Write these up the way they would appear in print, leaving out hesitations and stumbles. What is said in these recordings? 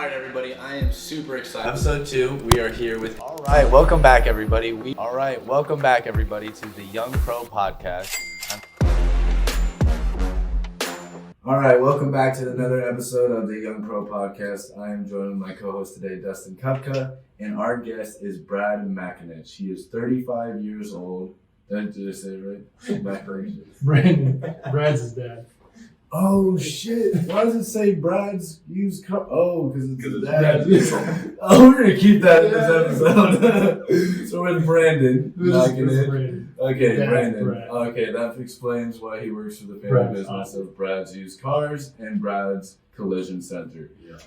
All right, everybody, I am super excited. Episode 2, we are here with... All right, welcome back, everybody. Welcome back, everybody, to the YoungPro podcast. All right, welcome back to another episode of the YoungPro podcast. I am joined with my co-host today, Dustin Kupka, and our guest is Brad Mcaninch. He is 35 years old. Did I say it right? Brandon. Brad's his dad. Oh shit! Why does it say Brad's used car? Oh, because it's his dad. Oh, we're gonna keep that in this episode. So with Brandon, Brandon. Okay, Dad's Brandon. Brad. Okay, that explains why he works for the family business awesome. of Brad's Used Cars and Brad's Collision Center. Yeah.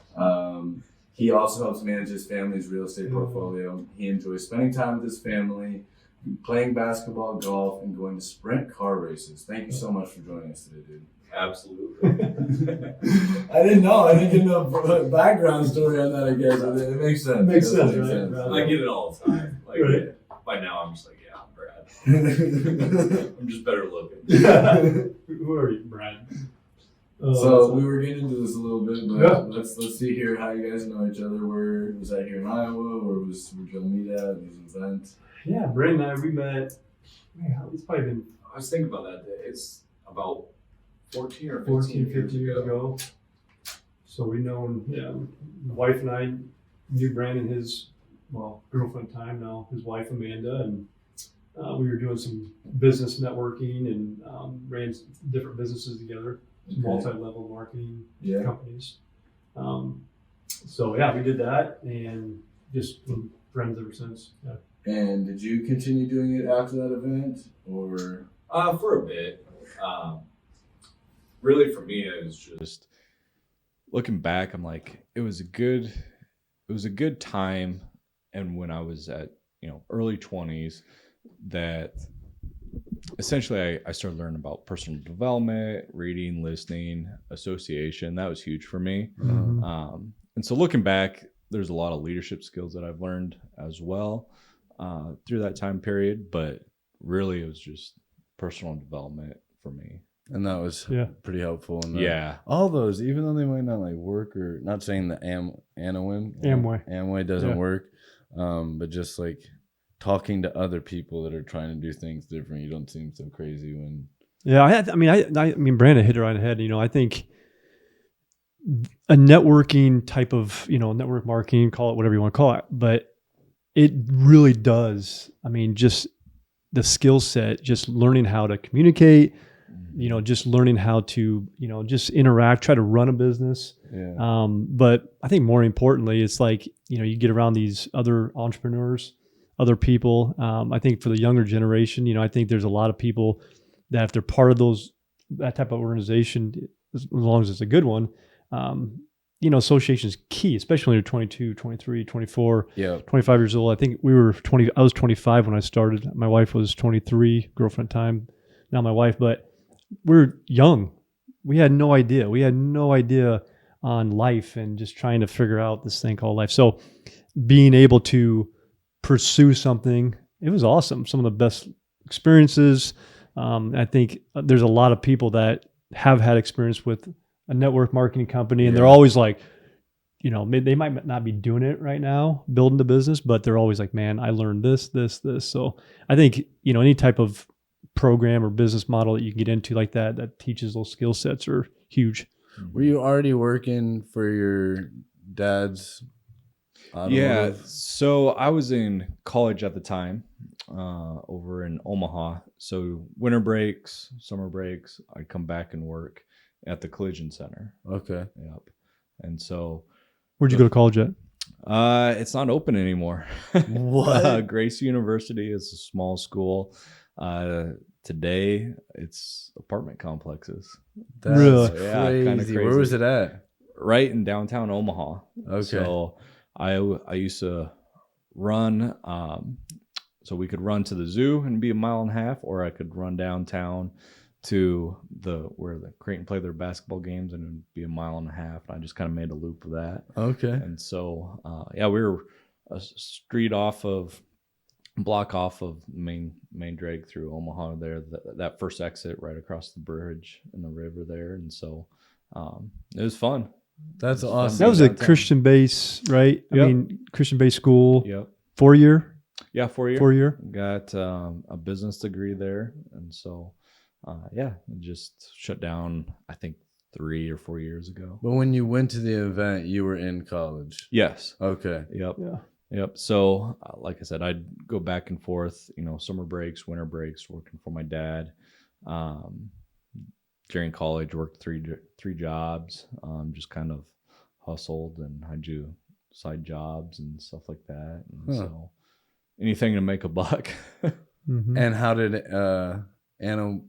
He also helps manage his family's real estate portfolio. He enjoys spending time with his family, playing basketball, golf, and going to sprint car races. Thank you so much for joining us today, dude. Absolutely. I didn't know. I didn't get no background story on that, I guess. It makes sense. Makes sense, right? I get it all the time. Like, Right. by now I'm just like, yeah, I'm Brad. I'm just better looking. Who are you, Brad? So we were getting into this a little bit, but Yeah. let's see here how you guys know each other. Was that here in Iowa, or where'd y'all meet at? Was it an event? Yeah, Brandon and I, we met, it's probably been I was thinking about that day. It's about 14 or 14, 15 years ago. So we known, my wife and I knew Brandon, his, girlfriend at the time now, his wife Amanda, and we were doing some business networking and ran different businesses together, multi-level marketing companies. So we did that and just been friends ever since. Yeah. And did you continue doing it after that event, or? For a bit. Really, for me, it was just looking back. I'm like, it was a good time, and when I was at early 20s, that essentially I started learning about personal development, reading, listening, association. That was huge for me. Mm-hmm. And so looking back, there's a lot of leadership skills that I've learned as well through that time period. But really, it was just personal development for me. And that was pretty helpful. And all those, even though they might not like work, or not saying the Amway doesn't work, but just like talking to other people that are trying to do things different, you don't seem so crazy when. Yeah, I mean, Brandon hit it right ahead. I think a networking type of, network marketing, call it whatever you want to call it, but it really does. I mean, just the skill set, just learning how to communicate, just learning how to, just interact, try to run a business. Yeah. But I think more importantly, it's like, you get around these other entrepreneurs, other people. I think for the younger generation, I think there's a lot of people that if they're part of that type of organization, as long as it's a good one, association is key, especially when you're 22, 23, 24, 25 years old. I think I was 25 when I started. My wife was 23, girlfriend time, now my wife, but we're young. We had no idea. We had no idea on life and just trying to figure out this thing called life. So being able to pursue something, it was awesome. Some of the best experiences. I think there's a lot of people that have had experience with a network marketing company, and they're always like, they might not be doing it right now, building the business, but they're always like, man, I learned this. So I think, any type of program or business model that you can get into like that teaches those skill sets are huge. Were you already working for your dad's automotive? Yeah, so I was in college at the time over in Omaha. So winter breaks, summer breaks, I'd come back and work at the Collision Center. Okay. Yep. And so Where'd you go to college at? it's not open anymore. What? Grace University is a small school. Today it's apartment complexes. That's Really? crazy. Kinda crazy. Where was it at? Right in downtown Omaha. Okay. So I used to run, so we could run to the zoo and be a mile and a half, or I could run downtown to where the Creighton play their basketball games, and it'd be a mile and a half. And I just kind of made a loop of that. Okay. And so, we were a block off of main drag through Omaha there, that first exit right across the bridge and the river there. And so, it was fun. That's awesome. That was a Christian base, right? Yep. I mean, Christian base school. Yep. 4-year? Yeah, 4-year. 4-year. Got a business degree there. And so, it just shut down, I think, 3 or 4 years ago. But when you went to the event, you were in college. Yes. Okay. Yep. Yeah. Yep. So, like I said, I'd go back and forth, summer breaks, winter breaks, working for my dad. During college, worked three jobs, just kind of hustled, and I do side jobs and stuff like that. And so anything to make a buck. Mm-hmm. And how did Amway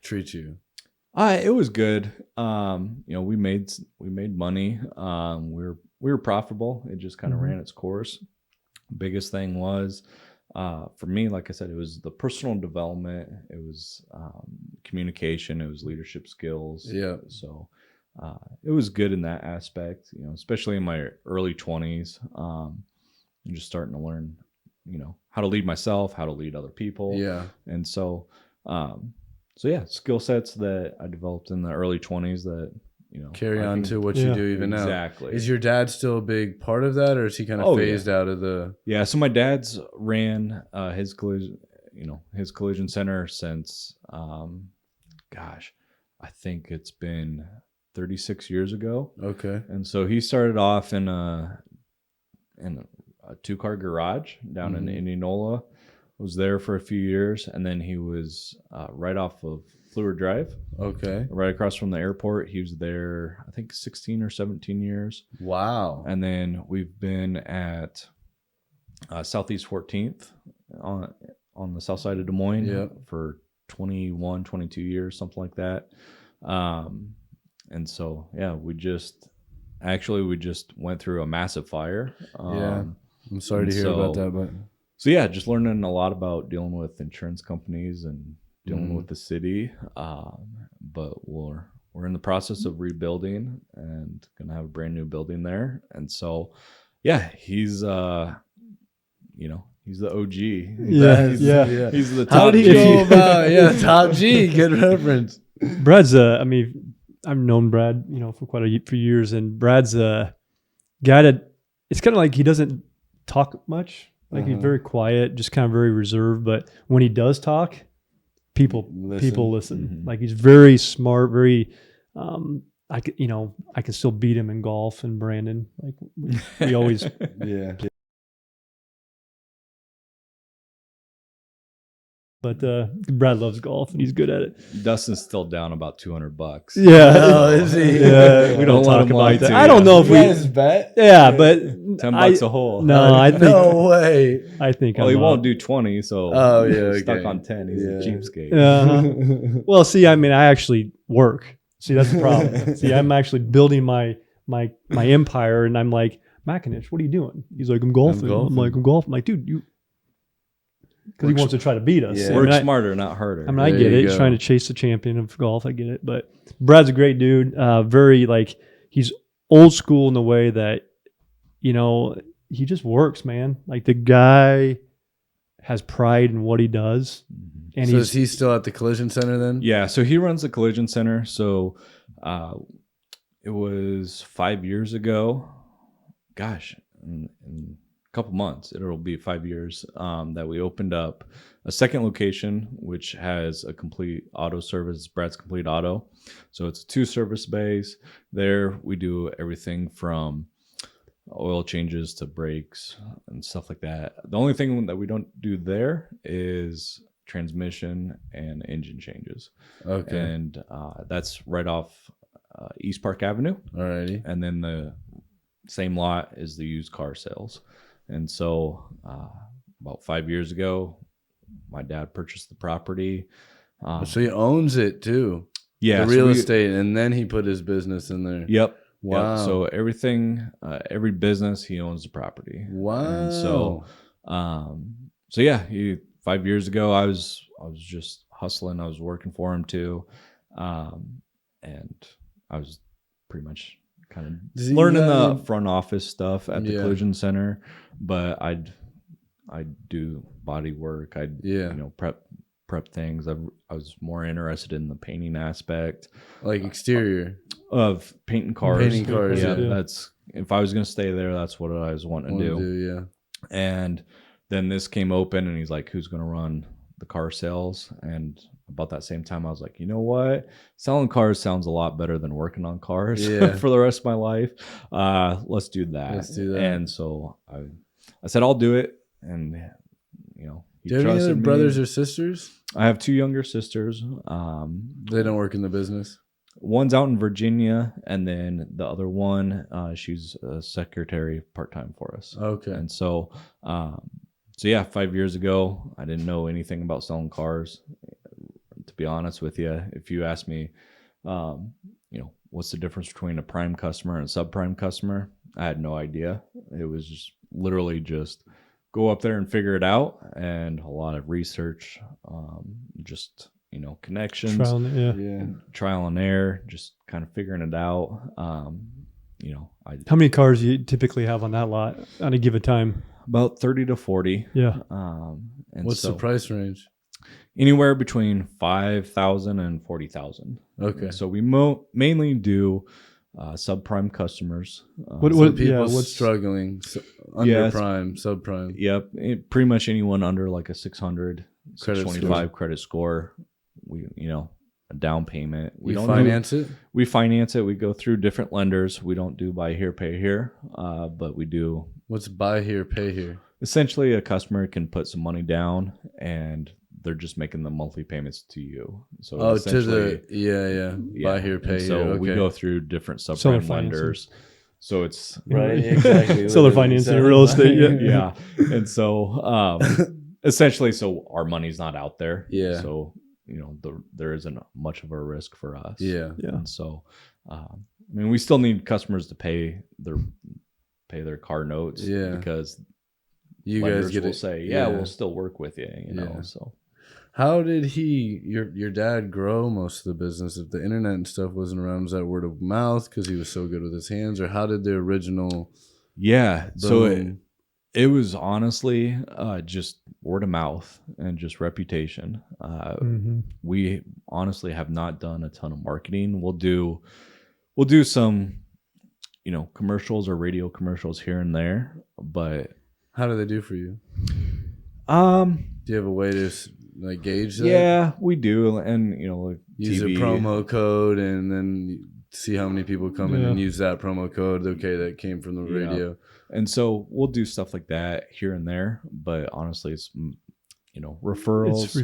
treat you? It was good. We made money. We were profitable. It just kind of ran its course. Biggest thing was, for me, like I said, it was the personal development. It was communication. It was leadership skills. Yeah. So it was good in that aspect. Especially in my early 20s, I'm just starting to learn, how to lead myself, how to lead other people. Yeah. And so, skill sets that I developed in the early 20s that, carry on to what you do even now. Exactly. Is your dad still a big part of that, or is he kind of phased out of the? Yeah. So my dad's ran his collision center since, I think it's been 36 years ago. Okay. And so he started off in a 2-car garage down in Indianola. Was there for a few years, and then he was right off of Fluor Drive. Okay. Right across from the airport. He was there, I think, 16 or 17 years. Wow. And then we've been at Southeast 14th on the south side of Des Moines for 21, 22 years, something like that. And so, we just went through a massive fire. I'm sorry to hear about that, but so just learning a lot about dealing with insurance companies and dealing with the city. But we're in the process of rebuilding and gonna have a brand new building there. And so, he's he's the OG. He's the top. How did he go about? Top G. Good reference. Brad's I've known Brad, for quite a few years, and Brad's a guy that it's kind of like he doesn't talk much. Like he's very quiet, just kind of very reserved. But when he does talk, people listen. Like he's very smart, very. I can still beat him in golf and Brandon. Like we always. Yeah. But Brad loves golf and he's good at it. Dustin's still down about $200. Yeah. Oh, is he? Yeah. We don't talk about that. I don't know if we bet. Yeah, but $10 a hole. No, I think no way. I think he won't do 20, so he's stuck on 10. He's a cheapskate. Well, see, I actually work. See, that's the problem. See, I'm actually building my empire, and I'm like, Mcaninch, what are you doing? He's like, I'm golfing. I'm like, I'm golfing. I'm like, dude, you. Because he wants to try to beat us. Yeah. Work smarter, not harder. I get it. He's trying to chase the champion of golf. I get it. But Brad's a great dude. Very he's old school in the way that, he just works, man. Like the guy has pride in what he does. And so is he still at the collision center then? Yeah. So he runs the collision center. So it was 5 years ago. Gosh. In couple months it'll be 5 years that we opened up a second location, which has a complete auto service, Brad's Complete Auto. So it's a 2 service bays. There we do everything from oil changes to brakes and stuff like that. The only thing that we don't do there is transmission and engine changes. Okay. And that's right off East Park Avenue. Alrighty. And then the same lot is the used car sales. And so about 5 years ago, my dad purchased the property. So he owns it too. Yeah. The real estate, and then he put his business in there. Yep. Wow. Yep. So everything, every business, he owns the property. Wow. And so, 5 years ago, I was just hustling. I was working for him too. And I was pretty much kind of learning the front office stuff at the collision center, but I'd do body work. I'd prep prep things. I was more interested in the painting aspect, like exterior of painting cars. Painting cars, yeah, yeah. That's if I was gonna stay there, that's what I was wanting to do. Yeah. And then this came open, and he's like, "Who's gonna run the car sales?" And about that same time, I was like, you know what? Selling cars sounds a lot better than working on cars for the rest of my life. Let's do that. Let's do that. And so I said, I'll do it. And, you know, do you have any other brothers or sisters? I have 2 younger sisters. They don't work in the business? One's out in Virginia, and then the other one, she's a secretary part-time for us. Okay. And so, yeah, 5 years ago, I didn't know anything about selling cars. To be honest with you, if you ask me, you know, what's the difference between a prime customer and a subprime customer, I had no idea. It was just literally just go up there and figure it out, and a lot of research, just, you know, connections, trial and error, just kind of figuring it out. You know, how many cars do you typically have on that lot on a given time? About 30 to 40. Yeah. And what's the price range? Anywhere between 5,000 and 40,000. Okay. So we mainly do subprime customers. What's struggling? Under prime, subprime. Yep. Pretty much anyone under like a 600, 625 credit score. We, you know, a down payment. We don't finance it. We finance it. We go through different lenders. We don't do buy here, pay here, but we do. What's buy here, pay here? Essentially, a customer can put some money down, and they're just making the monthly payments to you. So to the buy here, pay here. So we go through different subprime lenders. So it's right, exactly. Seller financing, real estate. Yeah. And so essentially, so our money's not out there. Yeah. So, you know, there isn't much of a risk for us. Yeah. And so, I mean, we still need customers to pay their car notes. Yeah. Because you guys will say, we'll still work with you, you know, so. How did your dad grow most of the business? If the internet and stuff wasn't around, was that word of mouth because he was so good with his hands, or how did the original? Yeah, so it was honestly just word of mouth and just reputation. We honestly have not done a ton of marketing. We'll do some, you know, commercials or radio commercials here and there, but how do they do for you? Do you have a way to like gauge that? Yeah, we do, and you know, like use TV. a promo code, and then see how many people come in and use that promo code. Okay, that came from the radio, and so we'll do stuff like that here and there. But honestly, it's, you know, referrals,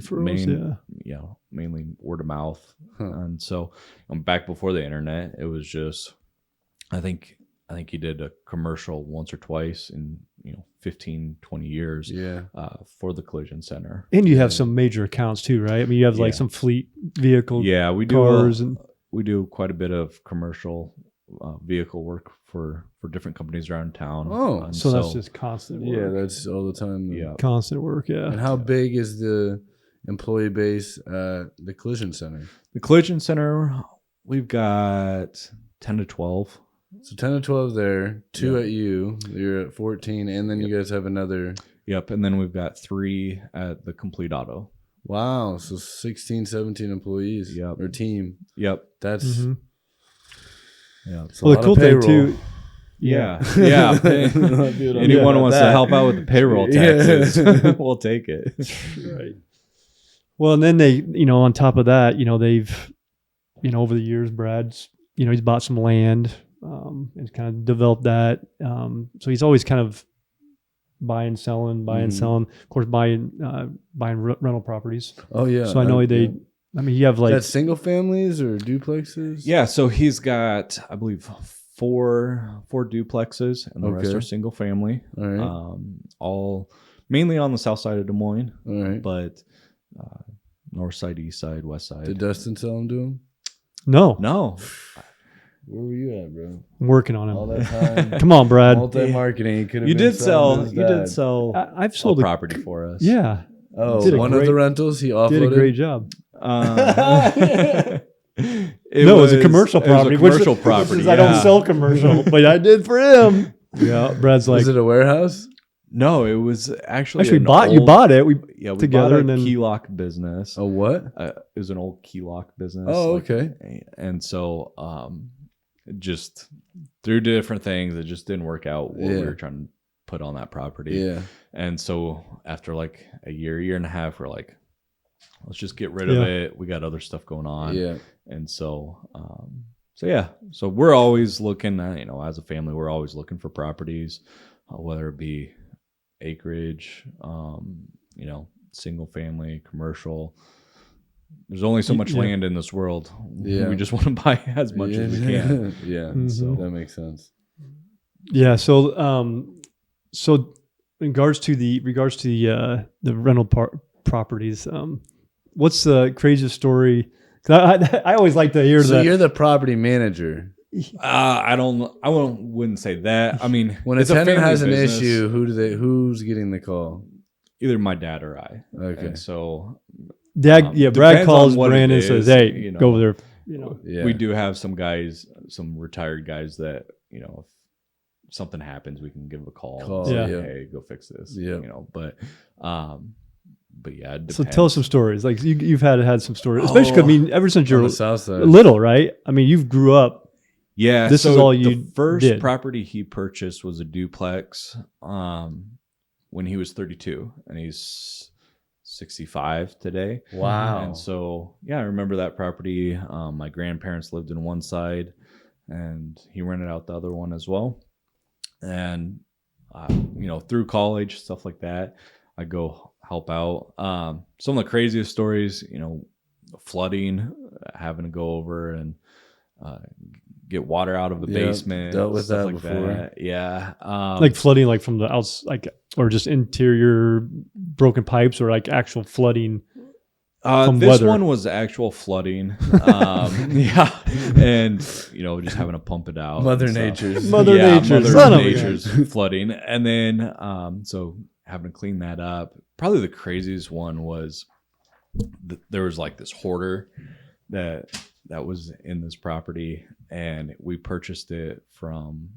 mainly word of mouth. And so back before the internet, it was just, I think he did a commercial once or twice in, you know, 15, 20 years for the collision center. And you have some major accounts too, right? I mean, you have like some fleet vehicle we cars. We do quite a bit of commercial vehicle work for different companies around town. Oh, so that's just constant work. Yeah, that's all the time. Yeah. Constant work, yeah. And how big is the employee base at the collision center? The collision center, we've got 10 to 12. So 10 to 12 there, 2 at you. You're at 14, and then you guys have another. Yep, and then we've got 3 at the Complete Auto. Wow, so 16, 17 employees or team. Yep. That's well, the cool thing too. Yeah. Anyone who wants to help out with the payroll taxes, we'll take it. Right. Well, and then they, you know, on top of that, you know, they've, you know, over the years, Brad's, you know, he's bought some land and kind of developed that. So he's always kind of buying, selling. Of course, buying rental properties. Oh yeah. So I know I mean, you have like single families or duplexes. Yeah. So he's got, I believe, four duplexes, and the rest are single family. All right. All mainly on the south side of Des Moines. All right. But north side, east side, west side. Did Dustin sell them to him? No. Where were you at, bro? I'm working on him. All that time. Come on, Brad. Multi-marketing. You did sell. I've sold a property for us. Yeah. Oh, one of the rentals he offloaded. Did a great job. It was a commercial property. It was a commercial property. I don't sell commercial, but I did for him. Yeah. Brad's like, was it a warehouse? No, it was actually you bought it. We together bought a and then key lock business. A what? It was an old key lock business. Oh, okay. And so, just through different things, it just didn't work out what we were trying to put on that property. Yeah. And so after like a year and a half, we're like, let's just get rid of it. We got other stuff going on. Yeah. And so, so we're always looking, as a family, we're always looking for properties, whether it be acreage, single family, commercial. There's only so much land in this world. We just want to buy as much as we can. So that makes sense. Yeah. So, so in regards to the rental properties, what's the craziest story? 'Cause I always like to hear So you're the property manager. I wouldn't say that. I mean, When a tenant has an issue, who's getting the call? Either my dad or I. Okay. And so Brad calls Brandon and says, "Hey, go over there." We do have some guys, some retired guys that if something happens, we can give a call. And say, hey, go fix this. Yeah. But yeah, it depends. So tell us some stories. Like you've had some stories, especially 'cause, I mean, ever since you're on the south side. Little, right? I mean, you've grew up. Yeah, this is all you The first did. property he purchased was a duplex when he was 32, and he's 65 today. Wow. And so, I remember that property. My grandparents lived in one side, and he rented out the other one as well. And, through college, stuff like that, I go help out. Some of the craziest stories, flooding, having to go over and get water out of the basement. Dealt with stuff that like before. that. Yeah. Like flooding, like from the outs, like, or just interior broken pipes, or like actual flooding. From this weather. one was actual flooding. And just having to pump it out. Mother Nature's flooding. And then so having to clean that up. Probably the craziest one was there was like this hoarder that was in this property, and we purchased it from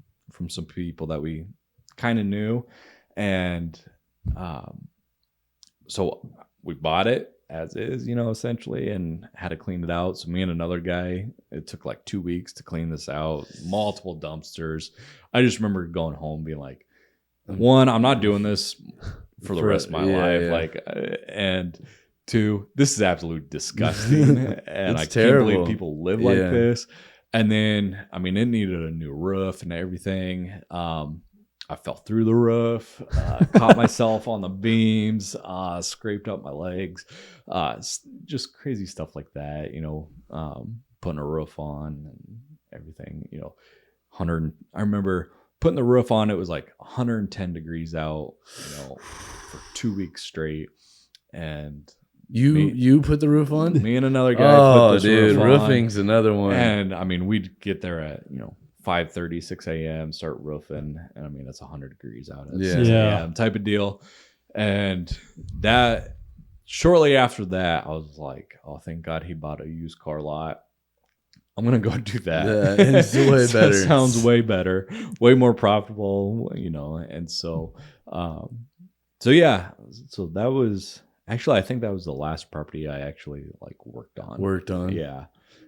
some people that we kind of knew, and so we bought it as is, essentially, and had to clean it out. So me and another guy, it took like 2 weeks to clean this out, multiple dumpsters. I just remember going home being like, one, I'm not doing this for the rest of my life. Like, and two, this is absolutely disgusting. And I can't believe people live like this. And then, I mean, it needed a new roof and everything. I fell through the roof, caught myself on the beams, scraped up my legs, just crazy stuff like that, putting a roof on and everything, I remember putting the roof on, it was like 110 degrees out, for 2 weeks straight. And you put the roof on? Me and another guy put this roof on. Roofing's another one. And I mean, we'd get there at, 5:30, 6 a.m., start roofing. And I mean, it's 100 degrees out. It's 6 a.m. type of deal. And that, shortly after that, I was like, oh, thank God he bought a used car lot. I'm going to go do that. Yeah, it's way better. It sounds way better, way more profitable, And so, so that was, actually, I think that was the last property I actually worked on. Yeah.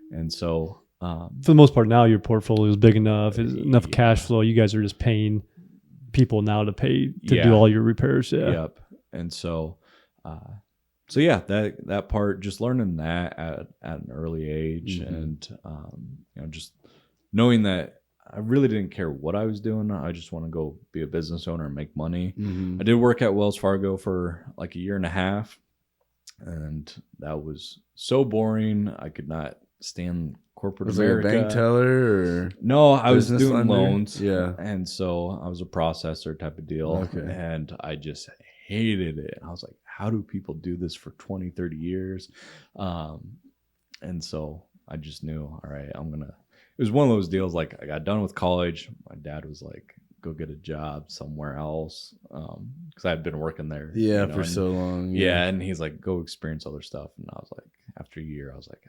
And so, for the most part, now your portfolio is big enough, enough cash flow. You guys are just paying people now to do all your repairs. Yeah. Yep. And so, that part, just learning that at an early age, and just knowing that I really didn't care what I was doing. I just want to go be a business owner and make money. I did work at Wells Fargo for like a year and a half, and that was so boring. I could not stand corporate America. Like a bank teller, or no, I was doing lender? loans. Yeah. And so I was a processor type of deal. Okay. And I just hated it. I was like, how do people do this for 20, 30 years? And so I just knew, all right, it was one of those deals. Like, I got done with college. My dad was like, go get a job somewhere else. Cause I had been working there. For so long. Yeah. And he's like, go experience other stuff. And I was like, after a year, I was like,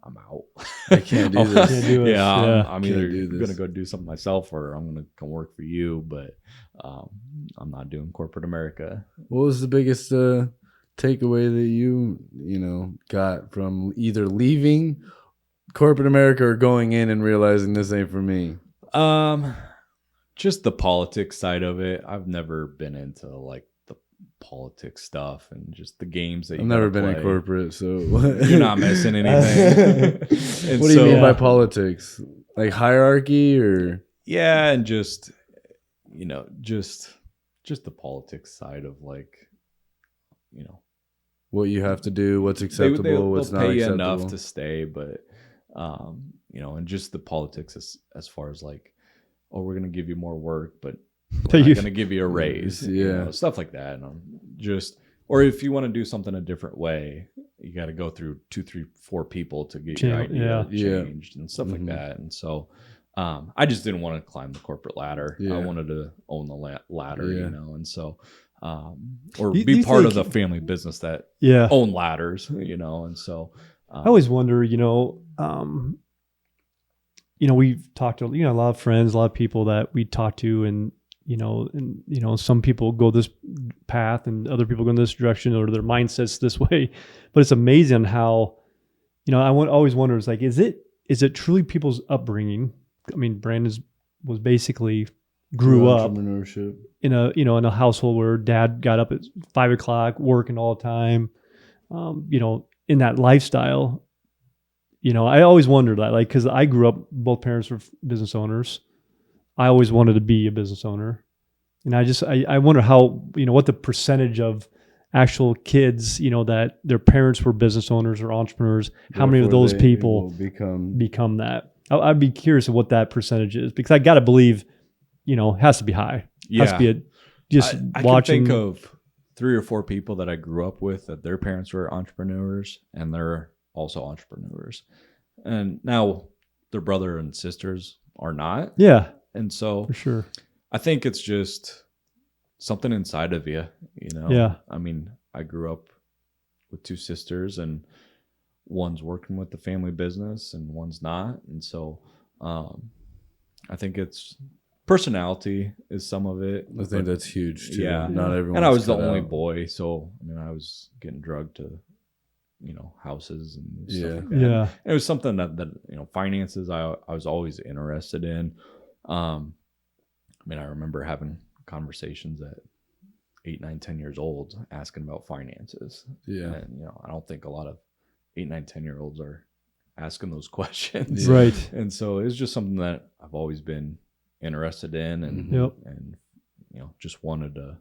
I'm out. I can't do this. Can't do it. Yeah, I'm Can't either do this. gonna go do something myself, or I'm gonna come work for you. But I'm not doing corporate America. What was the biggest takeaway that you got from either leaving corporate America or going in and realizing this ain't for me? Just the politics side of it. I've never been into like the politics stuff and just the games that I've never been in corporate, so you're not missing anything. What do you mean by politics? Like hierarchy or and just just the politics side of like what you have to do, what's acceptable, what's not pay you acceptable. enough to stay, but and just the politics as far as like, oh, we're gonna give you more work, but we're not gonna give you a raise, stuff like that. And or if you want to do something a different way, you got to go through 2, 3, 4 people to get your idea changed and stuff like that. And so I just didn't want to climb the corporate ladder. I wanted to own the ladder, and so or be part of the family business that own ladders, and so I always wonder, we've talked to a lot of friends, a lot of people that we talk to, and some people go this path and other people go in this direction, or their mindset's this way. But it's amazing how, always wonder, is like, is it truly people's upbringing? I mean, Brandon was basically grew up entrepreneurship in a household where dad got up at 5 o'clock, working all the time, in that lifestyle. I always wonder that, like, because I grew up, both parents were business owners. I always wanted to be a business owner. And I wonder how, what the percentage of actual kids, that their parents were business owners or entrepreneurs, how many of those people become that? I'd be curious of what that percentage is, because I got to believe, it has to be high. Yeah. Has to be I watching. can think of 3 or 4 people that I grew up with that their parents were entrepreneurs and they're also entrepreneurs. And now their brother and sisters are not. Yeah. And so for sure, I think it's just something inside of you, Yeah. I mean, I grew up with 2 sisters, and one's working with the family business and one's not. And so I think it's personality is some of it. I think that's huge too. Yeah. Not everyone. And I was the only boy, so I was getting drugged to houses and stuff like that. Yeah. And it was something that finances I was always interested in. I remember having conversations at 8, 9, 10 years old asking about finances. Yeah. And I don't think a lot of 8, 9, 10-year-olds are asking those questions. Right. And so it's just something that I've always been interested in, and and just wanted to.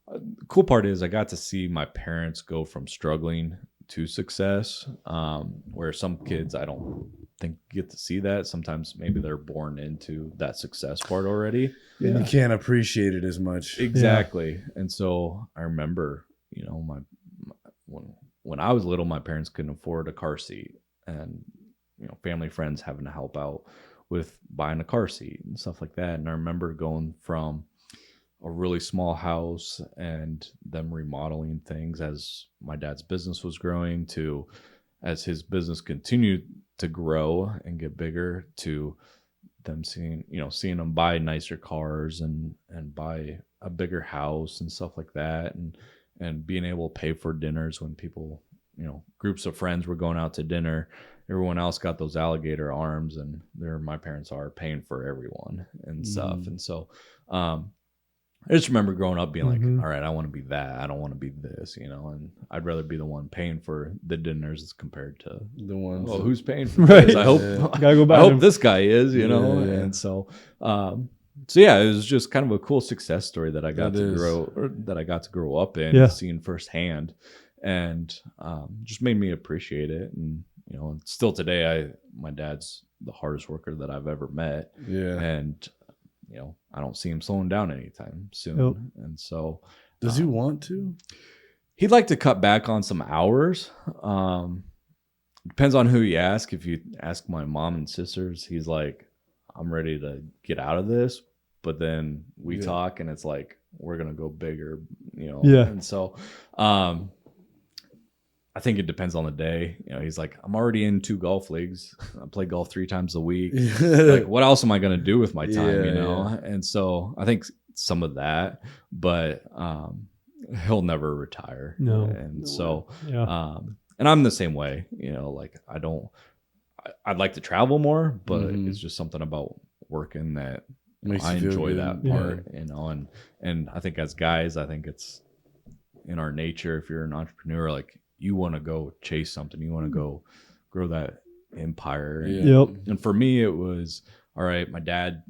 The cool part is I got to see my parents go from struggling to success, where some kids I don't think get to see that. Sometimes maybe they're born into that success part already. And you can't appreciate it as much. Exactly. Yeah. And so I remember, when I was little, my parents couldn't afford a car seat, and family friends having to help out with buying a car seat and stuff like that. And I remember going from a really small house and them remodeling things as my dad's business was growing, to as his business continued to grow and get bigger, to them seeing them buy nicer cars and buy a bigger house and stuff like that, and being able to pay for dinners when people, groups of friends were going out to dinner. Everyone else got those alligator arms, and there my parents are paying for everyone and stuff. And so I just remember growing up being like, all right, I want to be that. I don't want to be this, and I'd rather be the one paying for the dinners as compared to the ones. Oh, who's paying for this? I hope Gotta go back I hope this guy is, And so it was just kind of a cool success story that I got to grow up in, seeing firsthand, and just made me appreciate it. And still today, my dad's the hardest worker that I've ever met. Yeah, and I don't see him slowing down anytime soon. And so does he want to? He'd like to cut back on some hours. Depends on who you ask. If you ask my mom and sisters, he's like, I'm ready to get out of this. But then we talk, and it's like, we're going to go bigger, Yeah. And so I I think it depends on the day. He's like, I'm already in 2 golf leagues. I play golf 3 times a week. Like, what else am I going to do with my time? And so I think some of that, but he'll never retire. No. And so, Yeah. and I'm the same way. Like I'd like to travel more, but it's just something about working that I enjoy that part. And I think as guys, I think it's in our nature. If you're an entrepreneur, like, you want to go chase something, you want to go grow that empire. And for me, it was, all right, my dad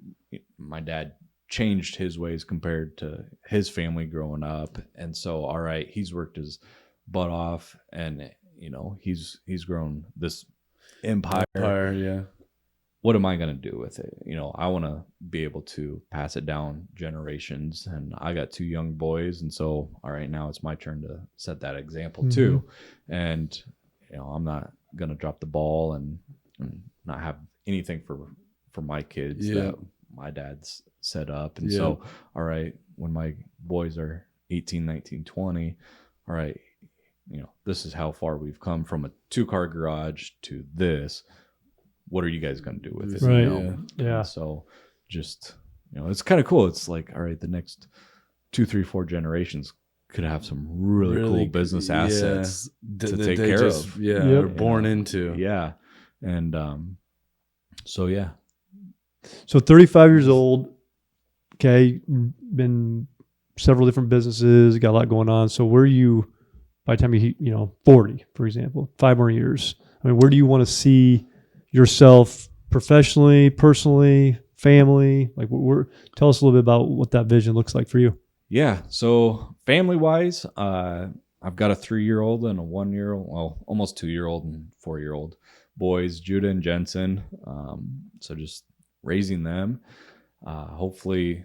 changed his ways compared to his family growing up. And so, all right, he's worked his butt off, and he's grown this empire. Yeah. What am I going to do with it? I want to be able to pass it down generations, and I got 2 young boys. And so, all right, now it's my turn to set that example too. And, I'm not going to drop the ball and not have anything for my kids that my dad's set up. And so, all right, when my boys are 18, 19, 20, all right, this is how far we've come from a 2-car garage to this. What are you guys going to do with it? Right. Yeah. So just, it's kind of cool. It's like, all right, the next 2, 3, 4 generations could have some really cool business assets to take care of. Yeah. They're born into. Yeah. And so, yeah. So 35 years old. Okay. Been several different businesses, got a lot going on. So where are you by the time you 40, for example, 5 more years? I mean, where do you want to see yourself professionally, personally, family? Like, tell us a little bit about what that vision looks like for you. Yeah. So family wise, I've got a 3-year-old and a 1-year-old, well, almost 2-year-old and 4-year-old boys, Judah and Jensen. So just raising them, hopefully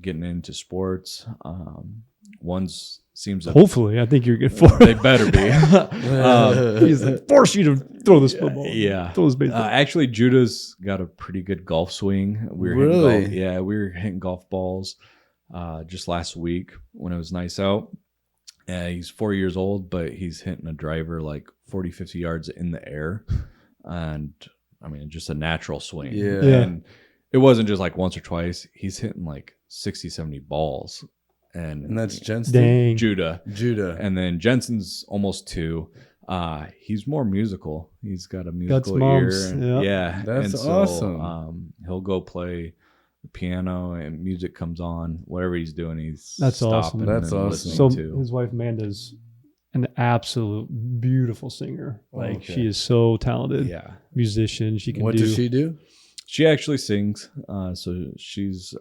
getting into sports. One's seems hopefully, I think you're good for it. They better be. He's like, force you to throw this football. Yeah. Throw this baseball. Actually, Judah's got a pretty good golf swing. We were hitting golf balls just last week when it was nice out. He's 4 years old, but he's hitting a driver like 40, 50 yards in the air. And I mean, just a natural swing. Yeah. And it wasn't just like once or twice. He's hitting like 60, 70 balls. And that's Jensen? Dang. Judah. And then Jensen's almost 2. He's more musical. He's got a musical ear. Yeah. That's awesome. He'll go play the piano and music comes on. Whatever he's doing, he's That's awesome. That's awesome. So to. his wife Amanda's an absolute beautiful singer. Like, she is so talented. Yeah. Musician. She can What does she do? She actually sings. So she's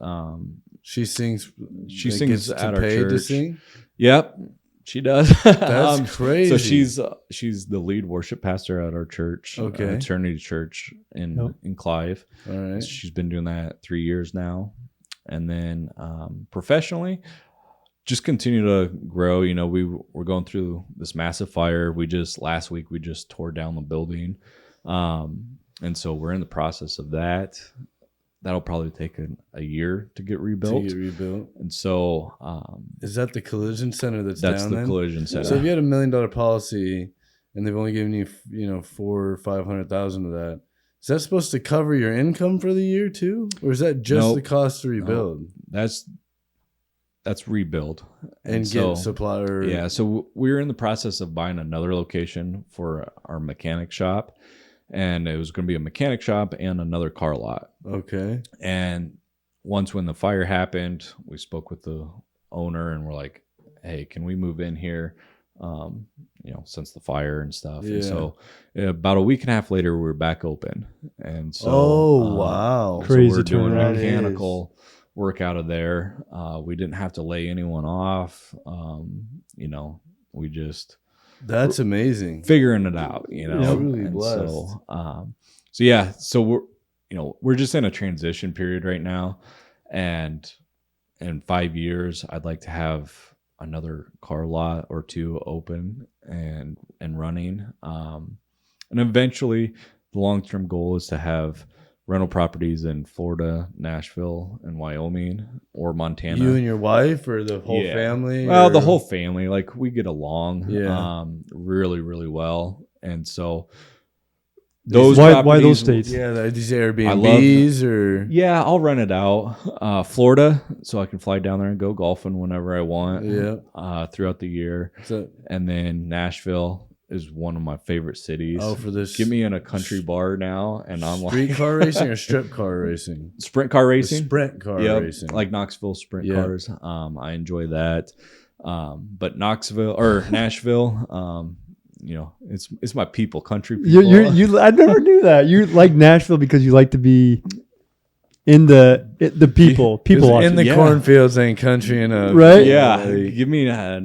she sings. She sings at our church. To sing? Yep, she does. That's crazy. So she's the lead worship pastor at our church. Okay, Eternity Church in Clive. All right. She's been doing that 3 years now, and then professionally, just continue to grow. We're going through this massive fire. Last week we just tore down the building. And so we're in the process of that. That'll probably take a year to get rebuilt. And so, is that the collision center that's down the then? Collision center. So if you had $1 million policy and they've only given you, $400,000 or $500,000 of that, is that supposed to cover your income for the year too, or is that just the cost to rebuild? Nope. That's rebuild and get supplier. Yeah. So we're in the process of buying another location for our mechanic shop. And it was going to be a mechanic shop and another car lot. Okay. And once when the fire happened, we spoke with the owner and we're like, hey, can we move in here? Since the fire and stuff. Yeah. And so about a week and a half later, we were back open. And so, wow. Crazy. So we're doing mechanical work out of there. We didn't have to lay anyone off. We just... That's amazing. Figuring it out, Truly blessed. So we're just in a transition period right now, and in 5 years, I'd like to have another car lot or 2 open and running, and eventually, the long-term goal is to have rental properties in Florida, Nashville, and Wyoming or Montana. You and your wife or the whole family? Well, or? the whole family. Like we get along really, really well. And so those why those states? Yeah, these Airbnbs or yeah, I'll rent it out. Florida, so I can fly down there and go golfing whenever I want. Yeah, throughout the year. And then Nashville is one of my favorite cities. Oh, for this, get me in a country bar now, and I'm street like car racing or strip car racing. Sprint car racing. Sprint car racing, like Knoxville sprint cars. I enjoy that. But Knoxville or Nashville. It's my people, country people. You I never knew that. You like Nashville because you like to be in the people in the cornfields and country and right. Yeah, give me a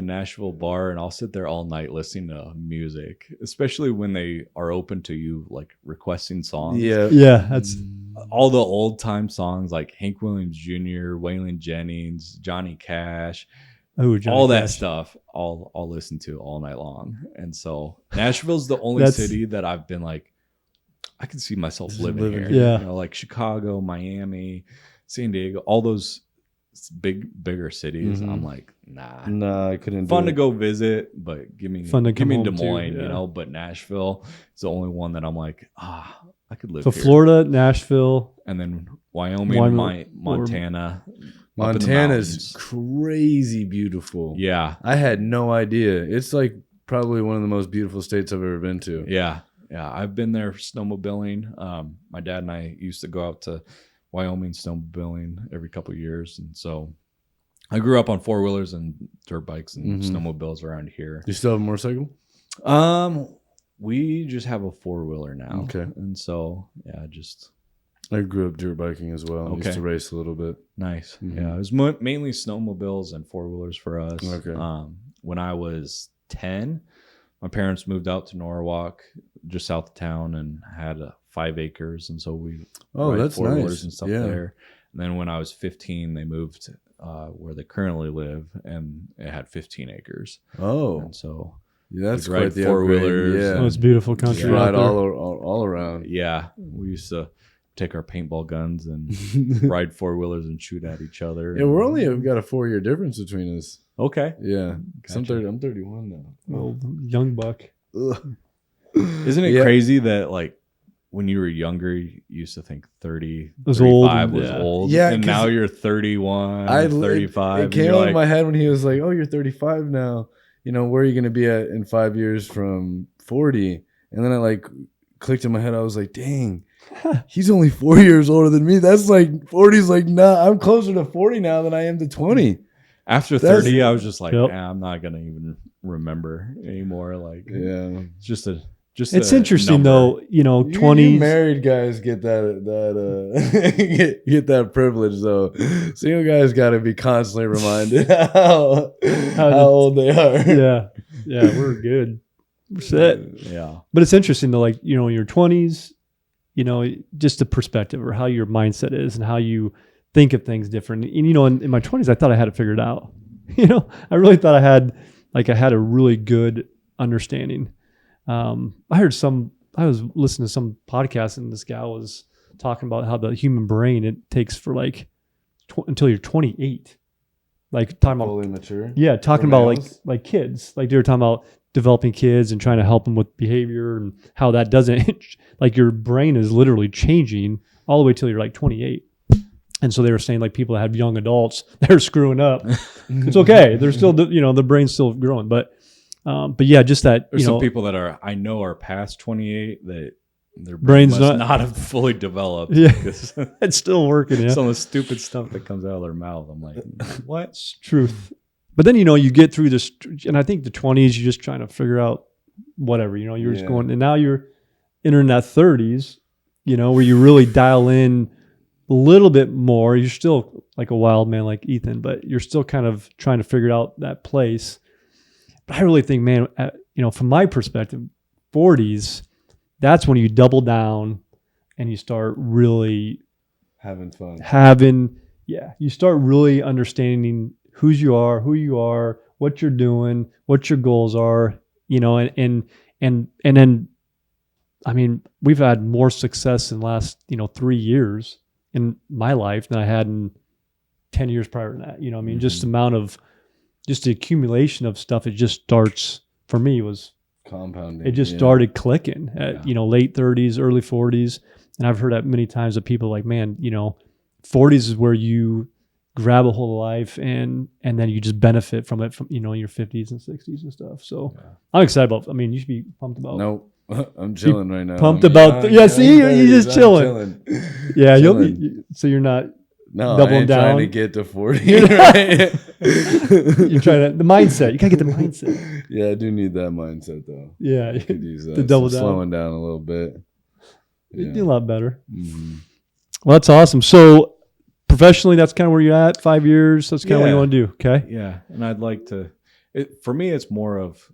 Nashville bar and I'll sit there all night listening to music, especially when they are open to you like requesting songs. Yeah, that's all the old time songs like Hank Williams Jr., Waylon Jennings, Johnny Cash. All that stuff I'll listen to all night long. And so Nashville's the only city that I've been like, I can see myself living here. Yeah. Like Chicago, Miami, San Diego, all those bigger cities. I'm like, nah, I couldn't. Fun to go visit, but give me Des Moines, too, but Nashville is the only one that I'm like, I could live so here. Florida, Nashville, and then Wyoming, Montana. Montana's crazy beautiful. Yeah. I had no idea. It's like probably one of the most beautiful states I've ever been to. Yeah. Yeah. I've been there snowmobiling. My dad and I used to go out to Wyoming snowmobiling every couple of years. And so I grew up on 4-wheelers and dirt bikes and snowmobiles around here. You still have a motorcycle? We just have a 4-wheeler now. Okay. And so, I grew up dirt biking as well. I used to race a little bit. Nice. Yeah, it was mainly snowmobiles and 4-wheelers for us. Okay. When I was 10, my parents moved out to Norwalk, just south of town, and had 5 acres. And so we ride that's 4-wheelers nice. and stuff there. And then when I was 15, they moved where they currently live, and it had 15 acres. Oh. And so that's we'd ride quite the 4-wheelers. Yeah. Oh, it's beautiful country. Ride all around. Yeah. We used to take our paintball guns and ride 4-wheelers and shoot at each other. Yeah, we've got a 4-year difference between us. Okay. Yeah. Gotcha. I'm 31 now. Oh, young buck. Isn't it crazy that like when you were younger, you used to think 30, was 35 old. was old. Yeah, and now you're 31, 35. It came out of my head when he was like, oh, you're 35 now. Where are you going to be at in 5 years from 40? And then I like clicked in my head. I was like, dang. He's only 4 years older than me. That's like 40's like, nah, I'm closer to 40 now than I am to 20. After 30, I was just like, I'm not going to even remember anymore. Like, it's just it's interesting number. Though, 20s. You married guys get that get that privilege though. Single guys got to be constantly reminded how old they are. Yeah, we're good. We're set. Yeah. But it's interesting though, like, in your 20s, just the perspective or how your mindset is and how you think of things different. And, in my 20s, I thought I had it figured out. I really thought I had a really good understanding. I was listening to some podcast and this guy was talking about how the human brain, it takes for like until you're 28. Like talking fully about mature. Yeah. Talking about like kids, like they were talking about developing kids and trying to help them with behavior and how that doesn't like your brain is literally changing all the way till you're like 28. And so they were saying like people that have young adults, they're screwing up. It's okay. They're still, the brain's still growing. But yeah, just that, there's some people that I know are past 28 that their brain's must not have fully developed. Yeah. It's still working. Yeah. Some of the stupid stuff that comes out of their mouth. I'm like, what? It's truth. But then, you get through this, and I think the 20s, you're just trying to figure out whatever, you're just going, and now you're entering that 30s, where you really dial in a little bit more. You're still like a wild man like Ethan, but you're still kind of trying to figure out that place. But I really think, man, from my perspective, 40s, that's when you double down and you start really having fun. You start really understanding who you are, what you're doing, what your goals are, and then I mean, we've had more success in the last, 3 years in my life than I had in 10 years prior to that. I mean, just the amount of, just the accumulation of stuff, it just starts, for me, was compounding. It just started clicking at, late 30s, early 40s. And I've heard that many times of people like, man, 40s is where you grab a hold of life and then you just benefit from it from, your 50s and 60s and stuff. So I'm excited about, you should be pumped about. Nope. I'm chilling right now. Pumped about, see, you're just chilling. Yeah. Chilling. So you're not doubling down. Trying to get to 40. You're trying to, the mindset, you gotta get the mindset. Yeah, I do need that mindset though. Yeah. I could use that. To double down. Slowing down a little bit. You do a lot better. Well, that's awesome. So professionally, that's kind of where you're at, 5 years. That's kind of what you want to do. Okay. Yeah. And I'd like to, for me, it's more of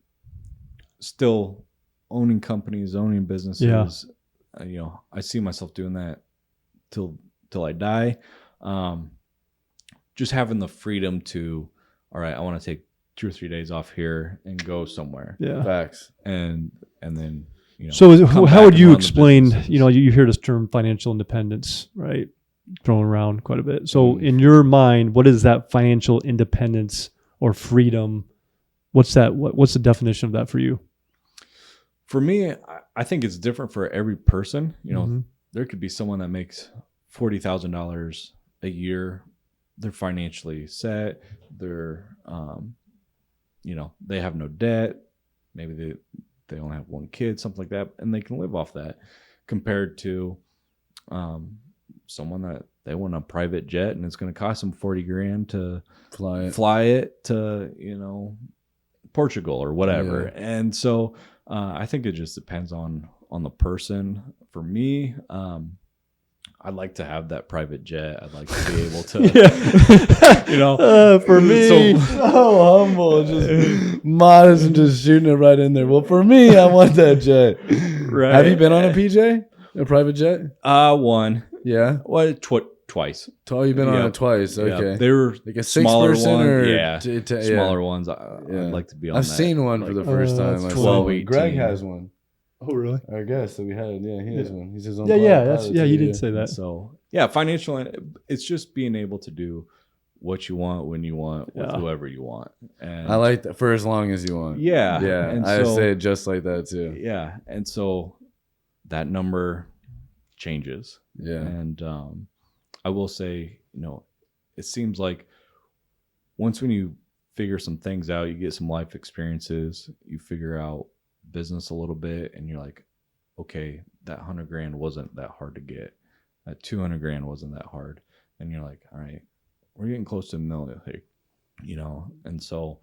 still owning companies, owning businesses. Yeah. I see myself doing that till I die. Just having the freedom to, all right, I want to take 2 or 3 days off here and go somewhere. Yeah. Facts. And then, so how would you explain, you hear this term financial independence, right? Thrown around quite a bit. So in your mind, what is that financial independence or freedom? What's that? What's the definition of that for you? For me, I think it's different for every person. There could be someone that makes $40,000 a year. They're financially set. They're, they have no debt. Maybe they only have one kid, something like that, and they can live off that. Compared to someone that they want a private jet and it's going to cost them $40,000 to fly it to Portugal or whatever. Yeah. And so I think it just depends on the person. For me, I'd like to have that private jet. I'd like to be able to, for me, so humble, just modest and just shooting it right in there. Well, for me, I want that jet. Right. Have you been on a PJ, a private jet? One. Yeah. What? Twice. Oh, you've been on it twice. Okay. Yeah. They were like a smaller person one. or smaller ones. I'd like to be on. I've seen one for the first time. 12, 18. Greg has one. Oh, really? Our guest that we had, he has one. He's his own. He did say that. So financial. It's just being able to do what you want when you want with whoever you want. And I like that, for as long as you want. Yeah. And I say it just like that too. Yeah, and so that number changes. Yeah, and I will say, it seems like when you figure some things out, you get some life experiences, you figure out business a little bit, and you're like, okay, that $100,000 wasn't that hard to get. That $200,000 wasn't that hard. And you're like, all right, we're getting close to $1 million, and so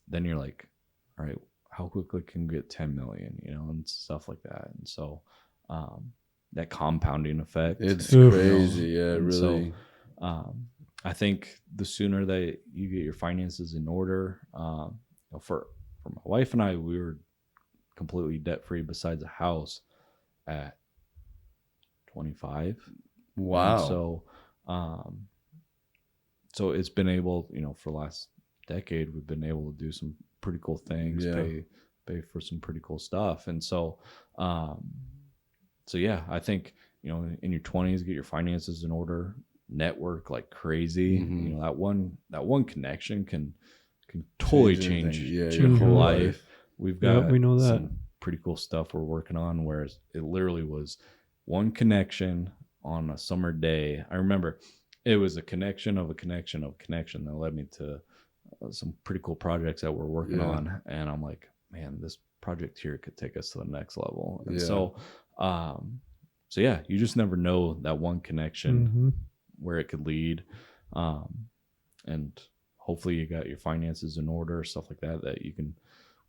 then you're like, all right, how quickly can we get 10 million, and stuff like that. And so that compounding effect, it's crazy. Yeah, really. So I think the sooner that you get your finances in order, for my wife and I, we were completely debt free besides a house at 25. Wow. And so it's been able, for the last decade, we've been able to do some pretty cool things, pay for some pretty cool stuff. And so, I think, in your 20s, get your finances in order, network like crazy. That one connection can totally change your whole life. We've got we know that. Some pretty cool stuff we're working on, whereas it literally was one connection on a summer day. I remember it was a connection of a connection of a connection that led me to some pretty cool projects that we're working on. And I'm like, man, this project here could take us to the next level. And so you just never know that one connection where it could lead. And hopefully you got your finances in order, stuff like that you can,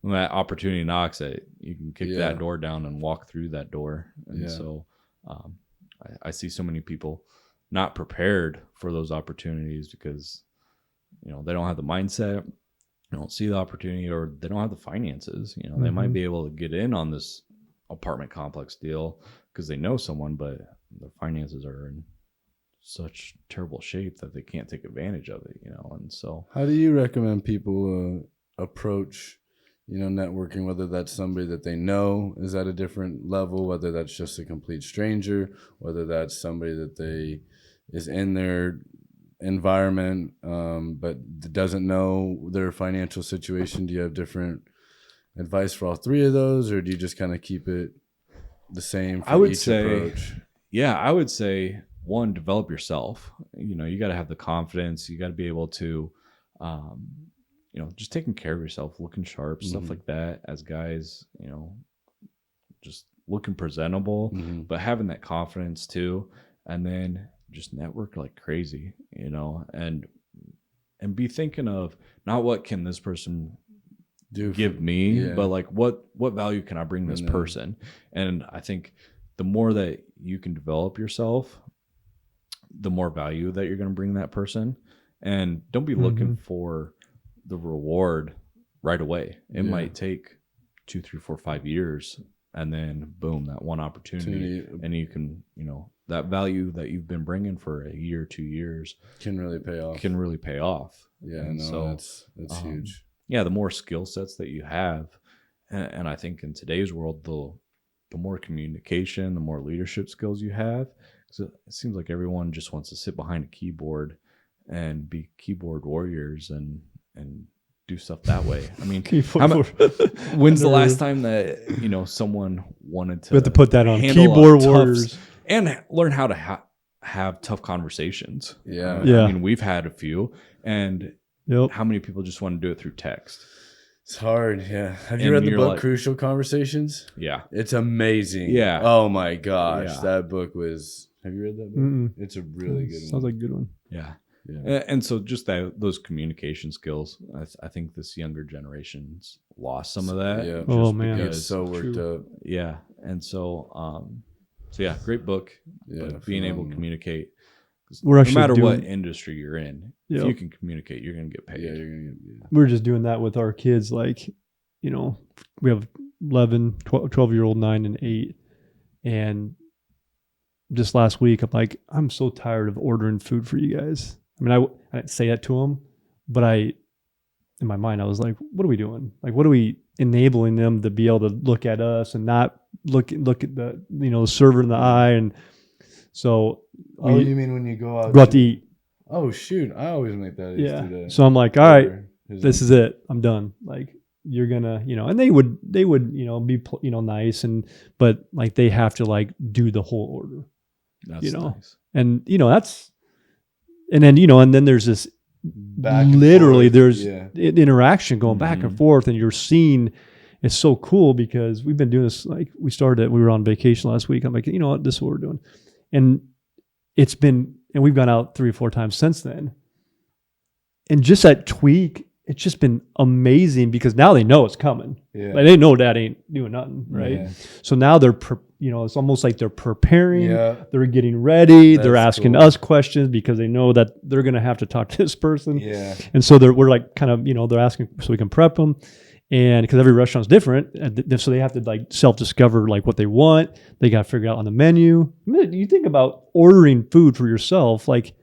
when that opportunity knocks, that you can kick that door down and walk through that door. And so I see so many people not prepared for those opportunities because, they don't have the mindset, they don't see the opportunity, or they don't have the finances. They might be able to get in on this apartment complex deal because they know someone, but their finances are in such terrible shape that they can't take advantage of it, and so. How do you recommend people approach, networking, whether that's somebody that they know is at a different level, whether that's just a complete stranger, whether that's somebody that they is in their environment, but doesn't know their financial situation. Do you have different advice for all three of those, or do you just kind of keep it the same for each approach? Yeah, I would say, one, develop yourself. You got to have the confidence. You got to be able to, just taking care of yourself, looking sharp, stuff like that. As guys, just looking presentable, but having that confidence too. And then just network like crazy, and be thinking of not what can this person give me, but like what value can I bring this person. And I think the more that you can develop yourself, the more value that you're going to bring that person. And don't be looking for the reward right away. It might take 2, 3, 4, 5 years, and then boom, that one opportunity, and you can, that value that you've been bringing for a year, 2 years can really pay off. Yeah, and so that's huge. Yeah, the more skill sets that you have, and I think in today's world, the more communication, the more leadership skills you have. So it seems like everyone just wants to sit behind a keyboard and be keyboard warriors and do stuff that way. I mean, when's the last time that someone wanted to? We have to put that on keyboard warriors and learn how to have tough conversations. Yeah. I mean, we've had a few, and how many people just want to do it through text? It's hard. Yeah. Have you read the book Crucial Conversations? Yeah. It's amazing. Yeah. Oh my gosh, that book was. Have you read that book? It's a really good one. Sounds like a good one. Yeah. Yeah. And so just those communication skills, I think this younger generation's lost some of that. Yeah. Oh man, it's so worked up. Yeah. And so great book. Yeah. But being able to communicate. We're actually no matter what industry you're in, if you can communicate, you're going to get paid. Yeah, we're just doing that with our kids. Like, we have 11, 12-year-old, 9 and 8. And just last week, I'm like, I'm so tired of ordering food for you guys. I mean, I didn't say that to them, but in my mind, I was like, what are we doing? Like, what are we enabling them to be able to look at us and not look at the, the server in the eye? And so, you mean when you go out to eat? Oh shoot, I always make that. Yeah. So I'm like, all right, this is it. I'm done. Like, you're gonna, and they would, be, nice, but like they have to like do the whole order. That's nice. And that's, and then there's this literally there's interaction going back and forth, and you're seeing. It's so cool because we've been doing this. Like, we were on vacation last week. I'm like, you know what, this is what we're doing. And we've gone out 3 or 4 times since then. And just that tweak, it's just been amazing because now they know it's coming. Yeah. Like, they know Dad ain't doing nothing, right? Yeah. So now they're, it's almost like they're preparing. Yeah. They're getting ready. They're asking us questions because they know that they're going to have to talk to this person. Yeah. And so we're like kind of, they're asking so we can prep them. And because every restaurant's different, so they have to like self-discover like what they want. They got to figure out on the menu. I mean, you think about ordering food for yourself, like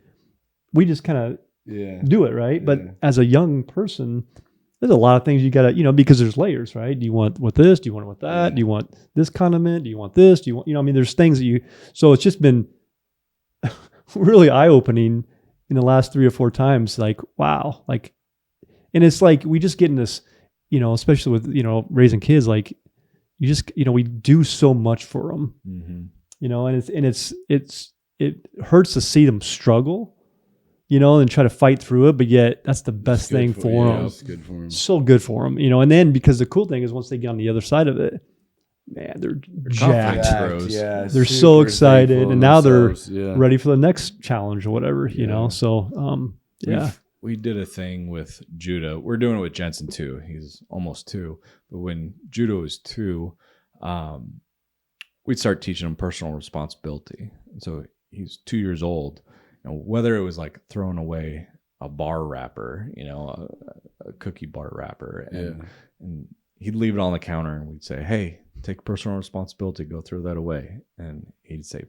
we just kind of do it, right? Yeah. But as a young person, there's a lot of things you got to, because there's layers, right? Do you want with this? Do you want it with that? Yeah. Do you want this condiment? Do you want this? Do you want, I mean, there's things that so it's just been really eye-opening in the last 3 or 4 times. Like, wow. Like, and it's like, we just get in this, especially with, raising kids, like you just, we do so much for them, and it hurts to see them struggle, and try to fight through it. But yet that's the best thing for them. It's good for them. So good for them, and then because the cool thing is once they get on the other side of it, man, they're jacked. Yeah, they're so excited, and now they're ready for the next challenge or whatever, So, We did a thing with Judah. We're doing it with Jensen too. He's almost 2. But when Judah was 2, we'd start teaching him personal responsibility. So he's 2 years old. Whether it was like throwing away a bar wrapper, a cookie bar wrapper, and he'd leave it on the counter, and we'd say, "Hey, take personal responsibility. Go throw that away." And he'd say,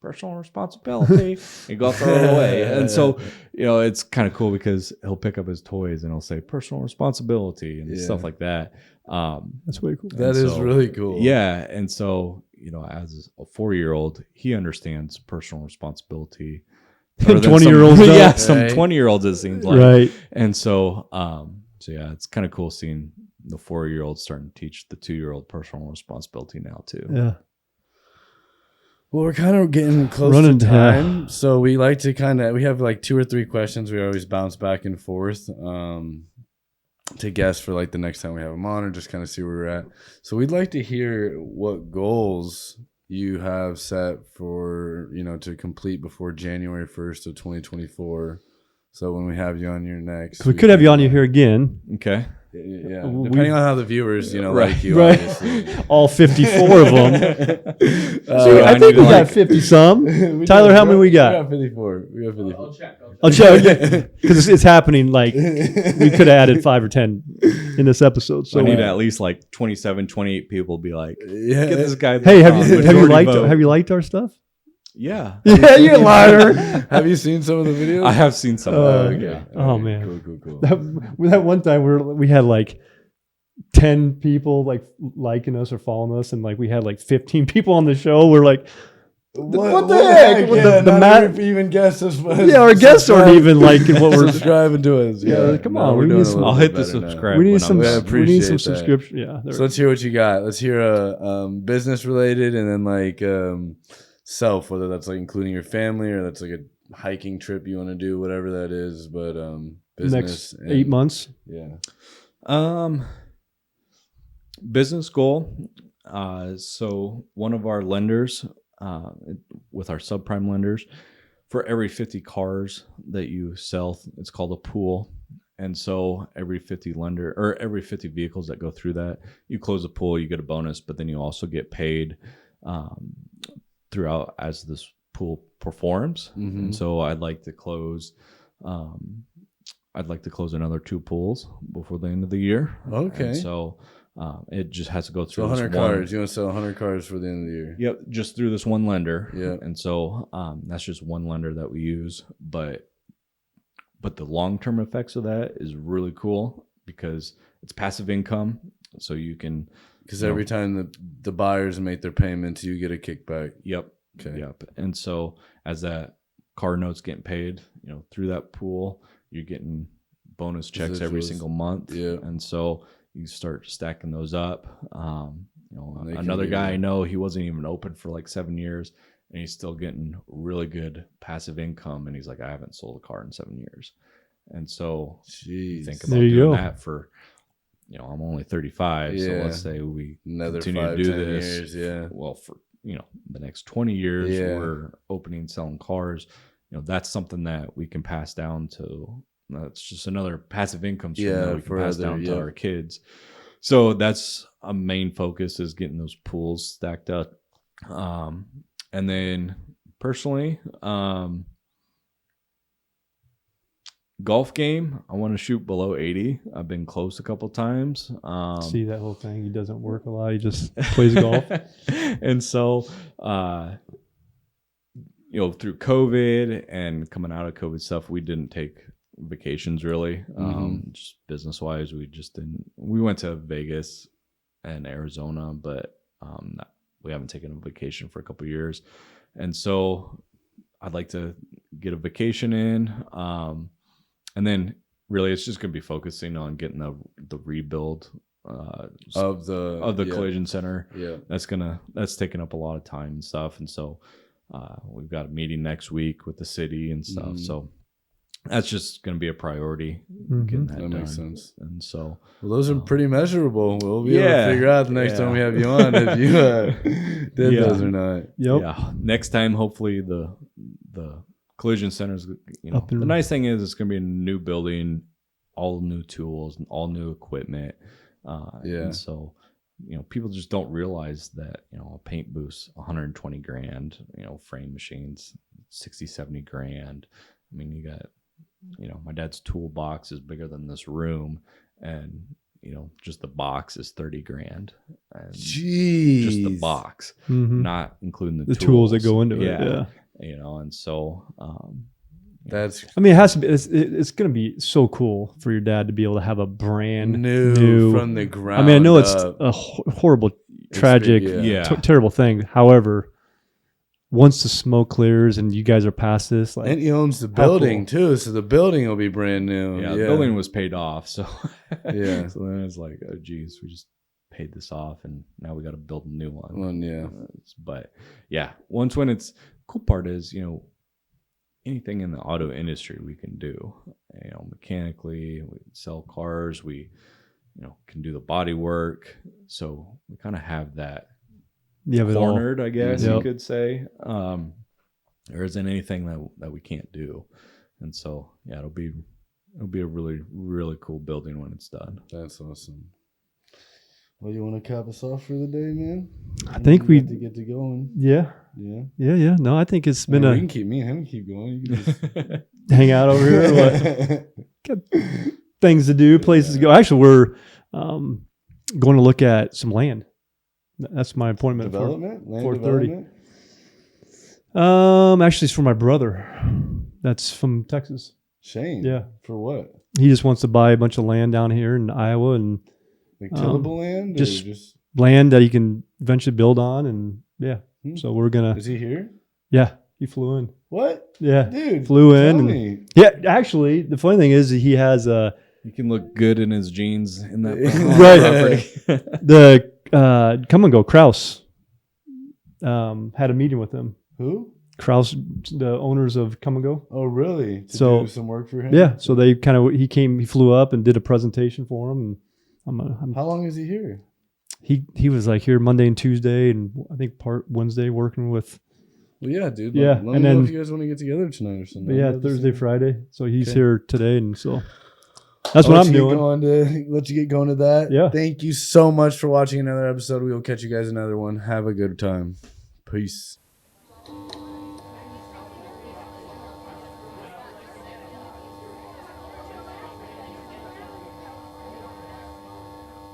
personal responsibility. You go throw it away. And so, it's kind of cool because he'll pick up his toys and he'll say personal responsibility and stuff like that. That's really cool. That is really cool. Yeah. And so, as a 4-year-old, he understands personal responsibility. 20-year-olds yeah, some 20-year-olds it seems like. Right. And so, it's kind of cool seeing the 4-year-old starting to teach the 2-year-old personal responsibility now too. Yeah. Well, we're kind of getting close to time, so we like to we have like 2 or 3 questions. We always bounce back and forth to guess for like the next time we have them on, or just kind of see where we're at. So we'd like to hear what goals you have set for, to complete before January 1st of 2024. So when we have you on your next, we could have you on here again. Okay. Yeah, depending on how the viewers, like you, right. obviously. All 54 of them. I think we got 50 some. Tyler, how many we got? We got 54. We got 54. I'll check. Because it's happening. Like we could have added 5 or 10 in this episode. So I need at least like 27, 28 people be like, yeah. Get this guy. Hey, have you liked our stuff? Yeah. Yeah, you liar. Have you seen some of the videos? I have seen some. Okay. Oh man. Cool. That one time we had like 10 people like liking us or following us, and like we had like 15 people on the show. We're like, what the heck? The even guests us. Yeah, our guests aren't even liking what we're subscribing to us. Yeah, come on. We need some. I'll hit the subscribe. We need some. We need some subscription. Yeah. So let's hear what you got. Let's hear business related, and then like self, whether that's like including your family or that's like a hiking trip you want to do, whatever that is. But business next 8 months. Yeah. Business goal. So one of our lenders, with our subprime lenders, for every 50 cars that you sell, it's called a pool. And so every 50 vehicles that go through that, you close a pool, you get a bonus, but then you also get paid throughout as this pool performs. Mm-hmm. And so I'd like to close another 2 pools before the end of the year. Okay. And so it just has to go through. So 100 cars. You want to sell 100 cars for the end of the year? Yep, just through this one lender. Yeah. And so that's just one lender that we use, but the long-term effects of that is really cool because it's passive income. So you can, because every time the buyers make their payments, you get a kickback. Yep. Okay. Yep. And so as that car note's getting paid, through that pool, you're getting bonus checks every single month. Yeah. And so you start stacking those up. Another guy I know, he wasn't even open for like 7 years, and he's still getting really good passive income. And he's like, I haven't sold a car in 7 years. And so you think about doing that for, I'm only 35. Yeah. So let's say we Another continue 5, to do 10 this. years, yeah. Well, for, the next 20 years, we're opening and selling cars. That's something that we can pass down to. That's just another passive income stream that we can pass down to our kids. So that's a main focus, is getting those pools stacked up. And then personally, golf game, I want to shoot below 80. I've been close a couple times. See that whole thing? He doesn't work a lot. He just plays golf. And so, through COVID and coming out of COVID stuff, we didn't take vacations really. Just business wise, we just didn't. We went to Vegas and Arizona, but we haven't taken a vacation for a couple of years. And so I'd like to get a vacation in. And then really it's just going to be focusing on getting the rebuild of the collision center. Yeah. That's taking up a lot of time and stuff. And so we've got a meeting next week with the city and stuff. So that's just going to be a priority, getting that done. Makes sense. And so, those are pretty measurable. We'll be able to figure out the next time we have you on if you did those or not. Yep. Yeah. Next time, hopefully the collision centers. The nice thing is it's going to be a new building, all new tools and all new equipment. And so, people just don't realize that, a paint booth's $120,000, frame machines, 60, 70 grand. I mean, you got, my dad's toolbox is bigger than this room, and just the box is 30 grand. And Jeez. just the box, Mhm. not including The tools that go into it. Yeah. And so That's I mean, it has to be. It's going to be so cool for your dad to be able to have a brand new from the ground. I mean, I know it's up. a horrible, tragic, yeah. terrible thing. However, once the smoke clears and you guys are past this, like, and he owns the building too, so the building will be brand new. the building was paid off, so yeah. So then it's like, oh geez, we just paid this off, and now we got to build a new one. But yeah, when it's cool part is anything in the auto industry we can do, mechanically, we sell cars, we can do the body work, so we kind of have that cornered, I guess you could say. There isn't anything that we can't do, and so it'll be a really, really cool building when it's done. That's awesome. Well, you want to cap us off for the day, man? I think we have to get to going. Yeah. No, I think it's been we can keep me and him keep going. You can just hang out over here. What? Got things to do, places to go. Actually, we're going to look at some land. That's my appointment. Development? For 4:30. Actually, it's for my brother. That's from Texas. Shane. Yeah. For what? He just wants to buy a bunch of land down here in Iowa and like tillable land, or just land that he can eventually build on, and so we're gonna. Is he here? Yeah, he flew in. What? Yeah, dude, flew in. And, yeah, actually, the funny thing is he has a. He can look good in his jeans in that right. The Come and Go Kraus had a meeting with him. Who? Kraus, the owners of Come and Go. Oh, really? To do some work for him? Yeah. So they he flew up and did a presentation for him. And how long is he here? He was like here Monday and Tuesday, and I think part Wednesday working with. Well, yeah, dude. Yeah, let me know if you guys want to get together tonight or something. Yeah, Thursday, Friday. So he's here today, and so that's what I'm doing. Let you get going to that. Yeah. Thank you so much for watching another episode. We will catch you guys another one. Have a good time. Peace.